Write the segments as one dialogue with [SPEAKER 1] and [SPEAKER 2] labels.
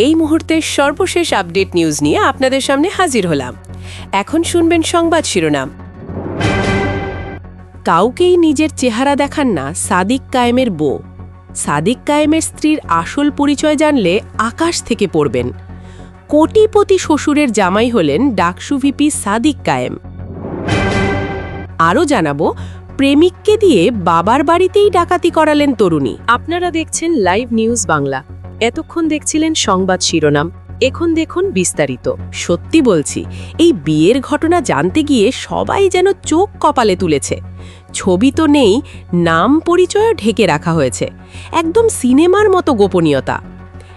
[SPEAKER 1] এই মুহূর্তের সর্বশেষ আপডেট নিউজ নিয়ে আপনাদের সামনে হাজির হলাম। এখন শুনবেন সংবাদ শিরোনাম। কাউকেই নিজের চেহারা দেখান না সাদিক কায়েমের বউ। সাদিক কায়েমের স্ত্রীর আসল পরিচয় জানলে আকাশ থেকে পড়বেন। কোটিপতি শ্বশুরের জামাই হলেন ডাকসু ভিপি সাদিক কায়েম। আরও জানাবো, প্রেমিককে দিয়ে বাবার বাড়িতেই ডাকাতি করালেন তরুণী।
[SPEAKER 2] আপনারা দেখছেন লাইভ নিউজ বাংলা। এতক্ষণ দেখছিলেন সংবাদ শিরোনাম, এখন দেখুন বিস্তারিত।
[SPEAKER 1] সত্যি বলছি, এই বিয়ের ঘটনা জানতে গিয়ে সবাই যেন চোখ কপালে তুলেছে। ছবি তো নেই, নাম পরিচয়ও ঢেকে রাখা হয়েছে। একদম সিনেমার মতো গোপনীয়তা।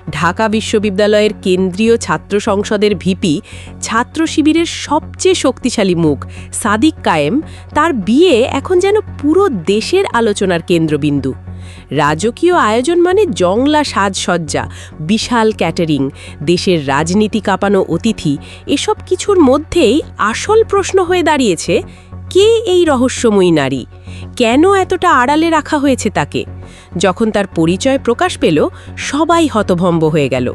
[SPEAKER 1] ঢাকা বিশ্ববিদ্যালয়ের কেন্দ্রীয় ছাত্র সংসদের ভিপি, ছাত্র শিবিরের সবচেয়ে শক্তিশালী মুখ সাদিক কায়েম, তার বিয়ে এখন যেন পুরো দেশের আলোচনার কেন্দ্রবিন্দু। রাজকীয় আয়োজন মানে জংলা সাজসজ্জা, বিশাল ক্যাটারিং, দেশের রাজনীতি কাঁপানো অতিথি, এসব কিছুর মধ্যেই আসল প্রশ্ন হয়ে দাঁড়িয়েছে, কে এই রহস্যময়ী নারী? কেন এতটা আড়ালে রাখা হয়েছে তাকে? যখন তার পরিচয় প্রকাশ পেল, সবাই হতভম্ব হয়ে গেল।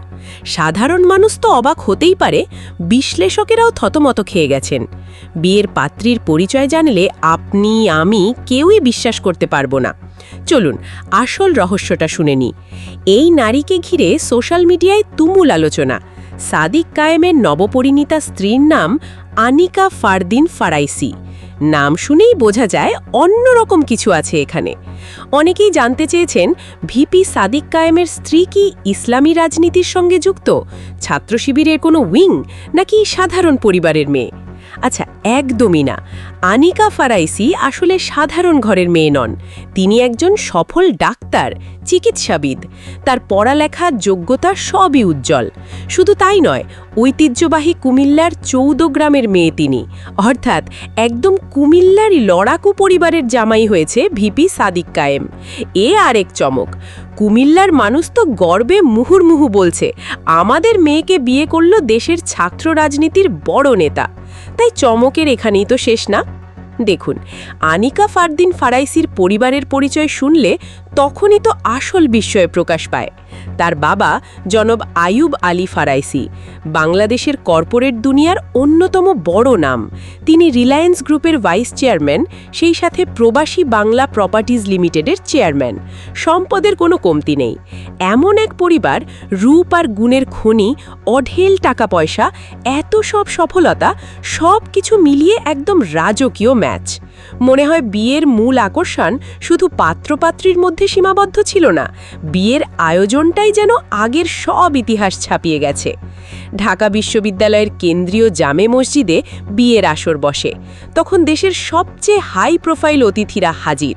[SPEAKER 1] সাধারণ মানুষ তো অবাক হতেই পারে, বিশ্লেষকেরাও থতমত খেয়ে গেছেন। বিয়ের পাত্রীর পরিচয় জানলে আপনি আমি কেউই বিশ্বাস করতে পারবো না। চলুন আসল রহস্যটা শুনে নিই। এই নারীকে ঘিরে সোশ্যাল মিডিয়ায় তুমুল আলোচনা। সাদিক কায়েমের নবপরিণীতা স্ত্রীর নাম আনিকা ফারদিন ফারাইসি। নাম শুনেই বোঝা যায় অন্যরকম কিছু আছে এখানে। অনেকেই জানতে চেয়েছেন, ভিপি সাদিক কায়েমের স্ত্রী কি ইসলামী রাজনীতির সঙ্গে যুক্ত, ছাত্র শিবিরের কোনো উইং, নাকি সাধারণ পরিবারের মেয়ে? আচ্ছা, একদমই না। আনিকা ফারাইসি আসলে সাধারণ ঘরের মেয়ে নন। তিনি একজন সফল ডাক্তার, চিকিৎসাবিদ। তার পড়ালেখা, যোগ্যতা সবই উজ্জ্বল। শুধু তাই নয়, ঐতিহ্যবাহী কুমিল্লার 14 গ্রামের মেয়ে তিনি। অর্থাৎ একদম কুমিল্লারই লড়াকু পরিবারের জামাই হয়েছে ভিপি সাদিক কায়েম। এ আরেক চমক। কুমিল্লার মানুষ তো গর্বে মুহুর্মুহু বলছে, আমাদের মেয়েকে বিয়ে করল দেশের ছাত্র রাজনীতির বড় নেতা। তাই চমকের এখানেই তো শেষ না। দেখুন, আনিকা ফারদিন ফারাইসির পরিবারের পরিচয় শুনলে তখনই তো আসল বিস্ময় প্রকাশ পায়। তার বাবা জনাব আয়ুব আলী ফারাইসি, বাংলাদেশের কর্পোরেট দুনিয়ার অন্যতম বড় নাম। তিনি রিলায়েন্স গ্রুপের ভাইস চেয়ারম্যান, সেই সাথে প্রবাসী বাংলা প্রপার্টিজ লিমিটেডের চেয়ারম্যান। সম্পদের কোনো কমতি নেই। এমন এক পরিবার, রূপ আর গুণের খনি, অঢেল টাকা পয়সা, এত সব সফলতা, সব কিছু মিলিয়ে একদম রাজকীয় ম্যাচ। মনে হয় বিয়ের মূল আকর্ষণ শুধু পাত্রপাত্রীর মধ্যে সীমাবদ্ধ ছিল না, বিয়ের আয়োজনটাই যেন আগের সব ইতিহাস ছাপিয়ে গেছে। ঢাকা বিশ্ববিদ্যালয়ের কেন্দ্রীয় জামে মসজিদে বিয়ের আসর বসে। তখন দেশের সবচেয়ে হাই প্রোফাইল অতিথিরা হাজির।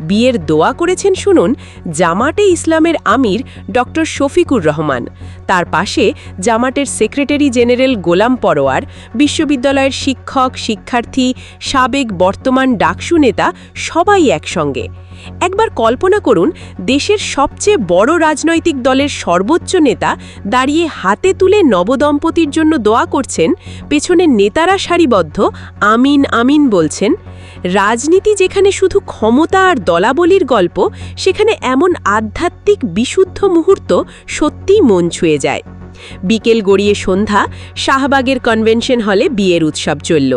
[SPEAKER 1] বিয়ের দোয়া করেছেন শুনুন জামাতে ইসলামের আমির ডক্টর শফিকুর রহমান। তার পাশে জামাতের সেক্রেটারি জেনারেল গোলাম পরোয়ার, বিশ্ববিদ্যালয়ের শিক্ষক, শিক্ষার্থী, সাবেক বর্তমান ডাকসু নেতা, সবাই একসঙ্গে। একবার কল্পনা করুন, দেশের সবচেয়ে বড় রাজনৈতিক দলের সর্বোচ্চ নেতা দাঁড়িয়ে হাতে তুলে নবদম্পতির জন্য দোয়া করছেন, পেছনে নেতারা সারিবদ্ধ আমিন আমিন বলছেন। রাজনীতি যেখানে শুধু ক্ষমতা আর দলাবলির গল্প, সেখানে এমন আধ্যাত্মিক বিশুদ্ধ মুহূর্ত সত্যিই মন ছুঁয়ে যায়। বিকেল গড়িয়ে সন্ধ্যা, শাহবাগের কনভেনশন হলে বিয়ের উৎসব চলল।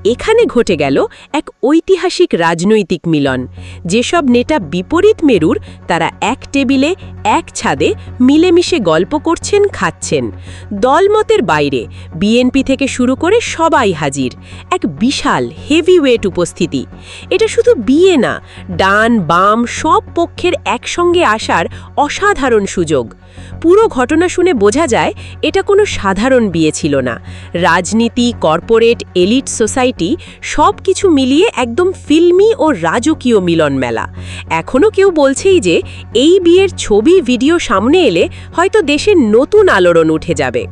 [SPEAKER 1] এখানে ঘটে গেল এক ঐতিহাসিক রাজনৈতিক মিলন। যেসব নেতা বিপরীত মেরুর, তারা এক টেবিলে, এক ছাদে মিলেমিশে গল্প করছেন, খাচ্ছেন। দলমতের বাইরে বিএনপি থেকে শুরু করে সবাই হাজির। এক বিশাল হেভিওয়েট উপস্থিতি। এটা শুধু বিয়ে না, ডান বাম সব পক্ষের একসঙ্গে আসার অসাধারণ সুযোগ। পুরো ঘটনা শুনে বোঝা যায় এটা কোনো সাধারণ বিয়ে ছিল না। রাজনীতি, কর্পোরেট, এলিট সোসাইটি সব কিছু মিলিয়ে একদম ফিল্মি ও রাজকীয় মিলন মেলা। এখনও কেউ বলছেই যে এই বিয়ের ছবি, ভিডিও সামনে এলে হয়তো দেশের নতুন আলোড়ন উঠে যাবে।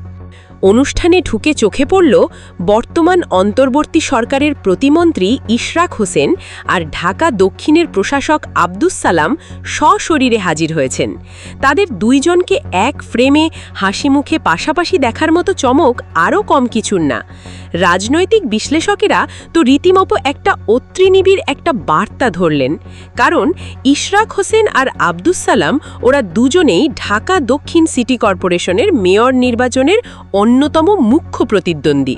[SPEAKER 1] অনুষ্ঠানে ঢুকে চোখে পড়ল বর্তমান অন্তর্বর্তী সরকারের প্রতিমন্ত্রী ইশরাক হোসেন আর ঢাকা দক্ষিণের প্রশাসক আব্দুস সালাম সশরীরে হাজির হয়েছেন। তাদের দুইজনকে এক ফ্রেমে হাসি মুখে পাশাপাশি দেখার মতো চমক আরও কম কিছুর না। রাজনৈতিক বিশ্লেষকেরা তো রীতিমতো একটা অত্রিনিবিড় একটা বার্তা ধরলেন, কারণ ইশরাক হোসেন আর আব্দুস সালাম ওরা দুজনেই ঢাকা দক্ষিণ সিটি কর্পোরেশনের মেয়র নির্বাচনের অন্যতম মুখ্য প্রতিদ্বন্দ্বী।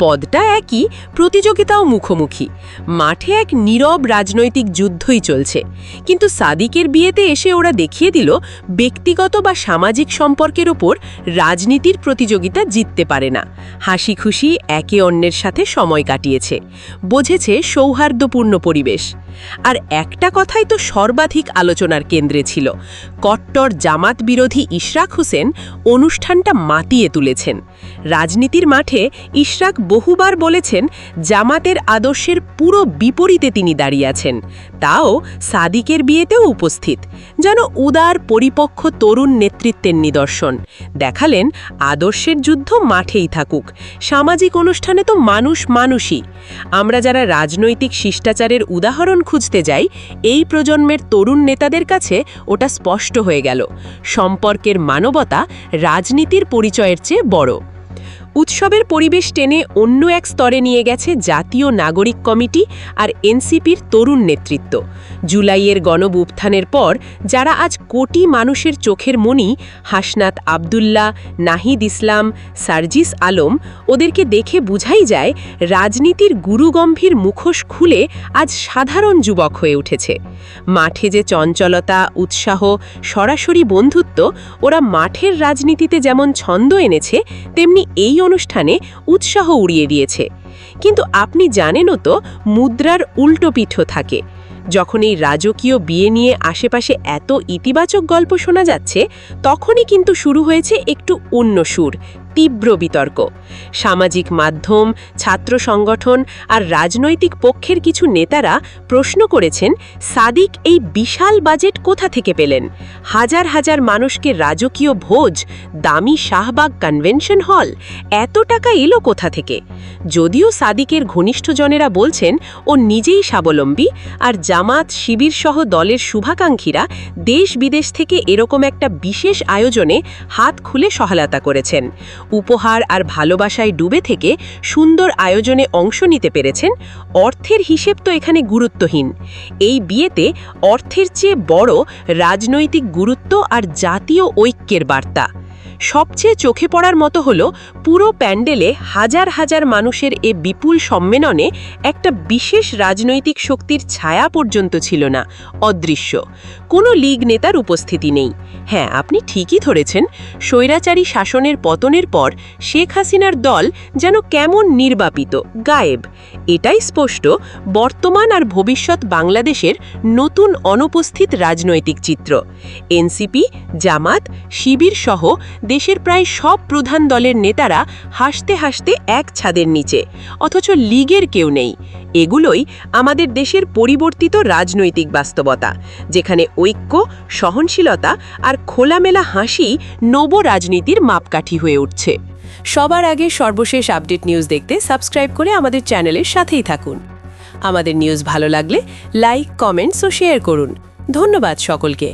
[SPEAKER 1] পদটা একই, প্রতিযোগিতাও মুখোমুখি, মাঠে এক নীরব রাজনৈতিক যুদ্ধই চলছে। কিন্তু সাদিকের বিয়েতে এসে ওরা দেখিয়ে দিল ব্যক্তিগত বা সামাজিক সম্পর্কের ওপর রাজনীতির প্রতিযোগিতা জিততে পারে না। হাসি খুশি একে অন্যের সাথে সময় কাটিয়েছে, বোঝেছে সৌহার্দ্যপূর্ণ পরিবেশ। আর একটা কথাই তো সর্বাধিক আলোচনার কেন্দ্রে ছিল, কট্টর জামাত বিরোধী ইশরাক হোসেন অনুষ্ঠানটা মাতিয়ে তুলেছেন। রাজনীতির মাঠে ইশরাক বহুবার বলেছেন জামাতের আদর্শের পুরো বিপরীতে তিনি দাঁড়িয়ে আছেন, তাও সাদিকের বিয়েতেও উপস্থিত, যেন উদার পরিপক্ক তরুণ নেতৃত্বের নিদর্শন। দেখালেন আদর্শের যুদ্ধ মাঠেই থাকুক, সামাজিক অনুষ্ঠানে তো মানুষ মানুষই। আমরা যারা রাজনৈতিক শিষ্টাচারের উদাহরণ খুঁজতে যাই, এই প্রজন্মের তরুণ নেতাদের কাছে ওটা স্পষ্ট হয়ে গেল। সম্পর্কের মানবতা রাজনীতির পরিচয়ের চেয়ে বড়। উৎসবের পরিবেশ টেনে অন্য এক স্তরে নিয়ে গেছে জাতীয় নাগরিক কমিটি আর এনসিপির তরুণ নেতৃত্ব। জুলাইয়ের গণঅভ্যুত্থানের পর যারা আজ কোটি মানুষের চোখের মণি, হাসনাত আবদুল্লাহ, নাহিদ ইসলাম, সার্জিস আলম, ওদেরকে দেখে বুঝাই যায় রাজনীতির গুরুগম্ভীর মুখোশ খুলে আজ সাধারণ যুবক হয়ে উঠেছে। মাঠে যে চঞ্চলতা, উৎসাহ, সরাসরি বন্ধুত্ব ওরা মাঠের রাজনীতিতে যেমন ছন্দ এনেছে, তেমনি এই অনুষ্ঠানে উৎসাহ উড়িয়ে দিয়েছে। কিন্তু আপনি জানেনও তো, মুদ্রার উল্টো পিঠও থাকে। যখন এই রাজকীয় বিয়ে নিয়ে আশেপাশে এত ইতিবাচক গল্প শোনা যাচ্ছে, তখনই কিন্তু শুরু হয়েছে একটু অন্য সুর, তীব্র বিতর্ক। সামাজিক মাধ্যম, ছাত্র সংগঠন আর রাজনৈতিক পক্ষের কিছু নেতারা প্রশ্ন করেছেন, সাদিক এই বিশাল বাজেট কোথা থেকে পেলেন? হাজার হাজার মানুষকে রাজকীয় ভোজ, দামি শাহবাগ কনভেনশন হল, এত টাকা এলো কোথা থেকে? যদিও সাদিকের ঘনিষ্ঠজনেরা বলছেন ও নিজেই স্বাবলম্বী, আর জামাত, শিবির সহ দলের শুভাকাঙ্ক্ষীরা দেশ বিদেশ থেকে এরকম একটা বিশেষ আয়োজনে হাত খুলে সহায়তা করেছেন। উপহার আর ভালোবাসায় ডুবে থেকে সুন্দর আয়োজনে অংশ নিতে পেরেছেন। অর্থের হিসেব তো এখানে গুরুত্বহীন। এই বিয়েতে অর্থের চেয়ে বড় রাজনৈতিক গুরুত্ব আর জাতীয় ঐক্যের বার্তা। সবচেয়ে চোখে পড়ার মতো হলো, পুরো প্যান্ডেলে হাজার হাজার মানুষের এ বিপুল সম্মেলনে একটা বিশেষ রাজনৈতিক শক্তির ছায়া পর্যন্ত ছিল না, অদৃশ্য। কোনো লীগ নেতার উপস্থিতি নেই। হ্যাঁ, আপনি ঠিকই ধরেছেন, স্বৈরাচারী শাসনের পতনের পর শেখ হাসিনার দল যেন কেমন নির্বাপিত, গায়েব। এটাই স্পষ্ট বর্তমান আর ভবিষ্যৎ বাংলাদেশের নতুন অনুপস্থিত রাজনৈতিক চিত্র। এনসিপি, জামাত, শিবির সহ দেশের প্রায় সব প্রধান দলের নেতারা হাসতে হাসতে এক ছাদের নিচে, অথচ লীগের কেউ নেই। এগুলোই আমাদের দেশের পরিবর্তিত রাজনৈতিক বাস্তবতা, যেখানে ঐক্য, সহনশীলতা আর খোলামেলা হাসি নব রাজনীতির মাপকাঠি হয়ে উঠছে। সবার আগে সর্বশেষ আপডেট নিউজ দেখতে সাবস্ক্রাইব করে আমাদের চ্যানেলের সাথেই থাকুন। আমাদের নিউজ ভালো লাগলে লাইক, কমেন্টস ও শেয়ার করুন। ধন্যবাদ সকলকে।